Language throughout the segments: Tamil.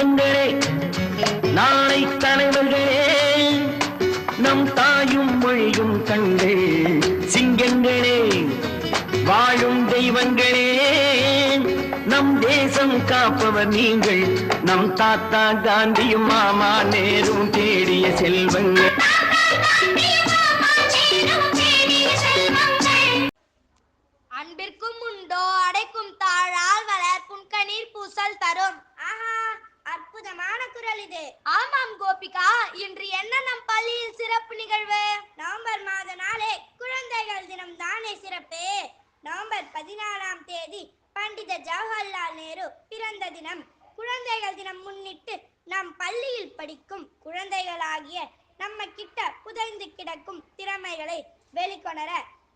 தங்கங்களே நாளை தலைவர்களே நம் தாயும் மொழியும் கண்டே சிங்கங்களே வாழும் தெய்வங்களே நம் தேசம் காப்பவர் நீங்கள் நம் தாத்தா காந்தியும் மாமா நேரும் தேடிய செல்வங்கள். அன்பிற்கும் உண்டோ அடைக்கும் தாழால் வளர் புன்கணீர் பூசல் தரும். ஆஹா, அற்புதமான குரல் இது. ஆமாம் கோபிகா, இன்று என்ன நம் பள்ளியில் சிறப்பு நிகழ்வு? நவம்பர் மாத நாளே குழந்தைகள் தினம் தானே சிறப்பு. நவம்பர் 14ஆம் தேதி பண்டித ஜவஹர்லால் நேரு பிறந்த தினம். குழந்தைகள் தினம் முன்னிட்டு நம் பள்ளியில் படிக்கும் குழந்தைகளாகிய நம்ம கிட்ட புதைந்து கிடக்கும் திறமைகளை வெளிக்கொணர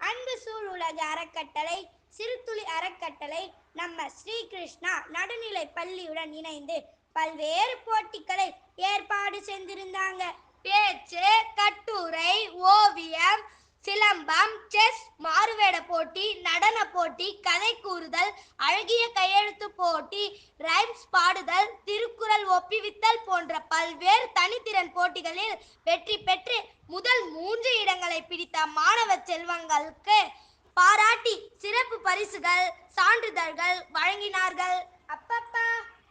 அன்பு சூழ் உலக அறக்கட்டளை, சிறுதுளி அறக்கட்டளை, நம்ம ஸ்ரீகிருஷ்ணா நடுநிலை பள்ளியுடன் இணைந்து பல்வேறு போட்டிகளை ஏற்பாடு செஞ்சிருந்தாங்க. பேச்சு, கட்டுரை, ஓவியம், சிலம்பம், செஸ், மாறுவேட போட்டி, நடன போட்டி, கதை கூறுதல், அழகிய கையெழுத்து போட்டி, ரைம்ஸ் பாடுதல், திருக்குறள் ஒப்பிவித்தல் போன்ற பல்வேறு தனித்திறன் போட்டிகளில் வெற்றி பெற்று முதல் 3 இடங்களை பிடித்த மாணவ செல்வங்களுக்கு பாராட்டி சிறப்பு பரிசுகள், சான்றிதழ்கள் வழங்கினார்கள். அப்பப்பா,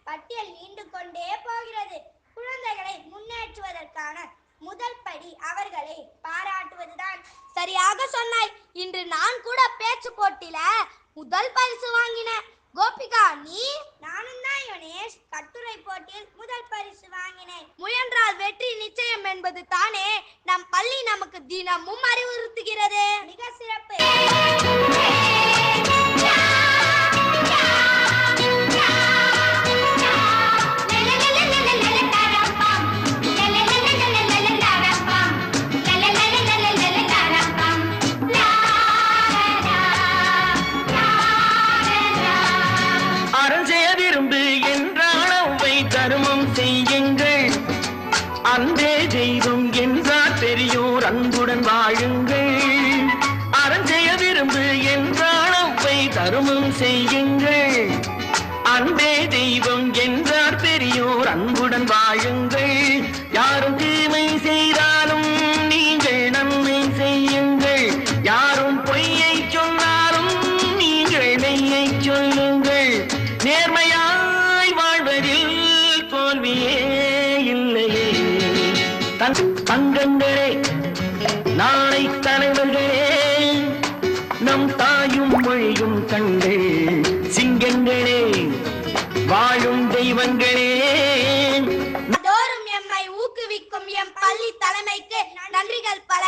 பட்டியல் நீண்டு கொண்டே போகிறது. குழந்தைகளை முன்னேற்றுவதற்கான முதல் படி அவர்களை பாராட்டுவதுதான். சரியாக சொன்னாய். இன்று நான் கூட பேச்சு போட்டியில முதல் பரிசு வாங்கினேன். கோபிகா, நீ? நானும் தான் யோனேஷ், கட்டுரை போட்டியில் முதல் பரிசு வாங்கினேன். முயன்றால் வெற்றி நிச்சயம் என்பது தானே நம் பள்ளி நமக்கு தினமும் அறிவுறுத்துகிறது. மிக சிறப்பு. தருமம் செய்யுங்கள், அன்பே தெய்வம் என்றார் பெரியோர் அன்புடன் வாழுங்கள். அறஞ்செய்ய விரும்பு என்றால் அவ்வை தருமம் செய்யுங்கள், அன்பே தெய்வம் என்றார் பெரியோர் அன்புடன் வாழுங்கள். யாரும் தீமை செய்தாலும் நீங்கள் நன்மை செய்யுங்கள், யாரும் பொய்யை சொன்னாலும் நீங்கள் மெய்யை சொல்லுங்கள். நேர்மையாய் வாழ்வதில் தோல்வியே இல்லையே. தங்கங்களே நாளை தலைவர்களே நம் தாயும் மொழியும் கண்டே சிங்கங்களே வாழும் தெய்வங்களே. எம்மை ஊக்குவிக்கும் எம் பள்ளி தலைமைக்கு நன்றிகள் பல.